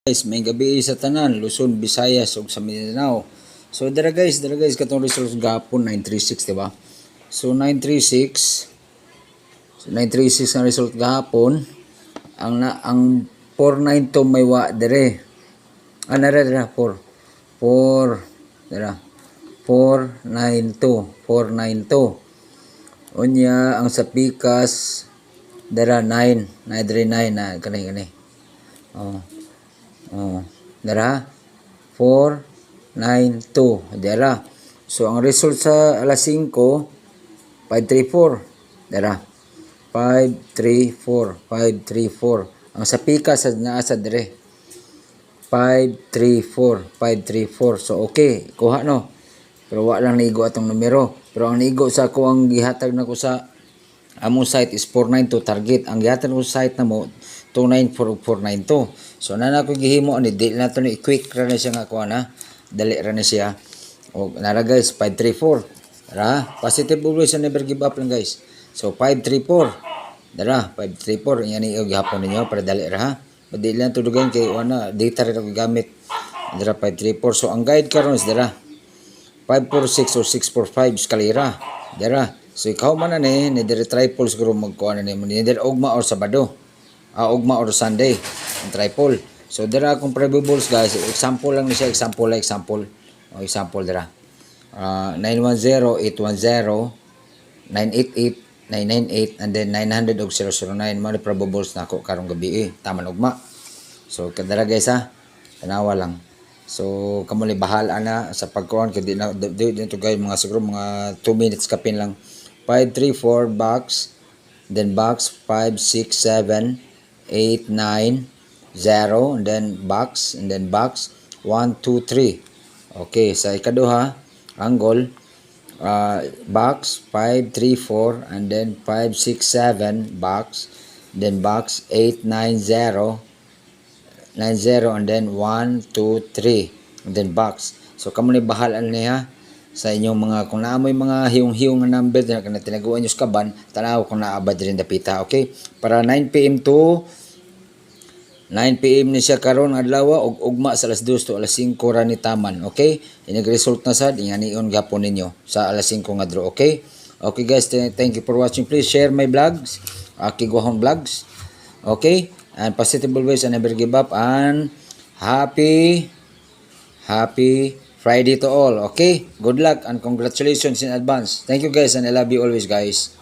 Guys, may gabi sa tanan, Luzon, Visayas ug sa Mindanao. So dara guys katong results gahapon 936, di ba? So 936 ang result gahapon. Ang 492 may wa dire. Dira 4 dira 492. Unya ang sa pikas dira 9 na dire 9 na kani. Dara 492 dara. So ang result sa alas 5 534 dara 534 ang sa pika sa naa sa dire 534. So okay, kuha no. Pero wa lang niigo atong numero. Pero ang niigo sa ko ang gihatag nako sa among site is 492 target. Ang gihatag ko sa site namo 294 So na ko gihimo ani dili na to ni quick ra na siya nga kuha na. Dali ra na siya. O nara guys 534. Dara, positive always and never give up lang guys. So 534. Dara, 534 yan ni gihapon ninyo para dali ra ha. Dili lang tudugan kay ana data ra ko gamit. Dara 534. So ang guide karon is dara 546 or 645 eskalera. Dara. So ikaw man na ni dire triple siguro magkuha na ni dire ugma or Sabado. Ugma or Sunday ang triple. So dira akong probables guys, example lang ni siya, example dira. 910, 810, 988, 998 and then 900 og 009 mo ni probables nako karong gabi taman ugma. So kadara guys ha, tanawa lang. So kamo ni bahala na sa pagkuhan kay dito guys mga siguro mga 2 minutes kapin lang. 534 box, then box 567 8 9 0 and then box 1 2 3. Okay, sa ikaduha angle box 534 and then 567 box, then box 890 and then 1 2 3 and then box. So kamo ni bahalan niya sa inyong mga kung naamoy mga hiyong-hiyong nga number na tinaguan nyo sa kaban, tanaw kung naabad rin dapita. Okay, para 9 PM ni siya karon adlaw og ugma sa alas 2 to alas 5 ra ni taman. Okay, inig-result na sad ingani-on gapon ninyo sa alas 5 nga draw. Okay, okay guys, thank you for watching. Please share my vlogs, Kiguahon Vlogs. Okay, and positive always and never give up, and happy Friday to all. Okay, good luck and congratulations in advance. Thank you guys and I love you always guys.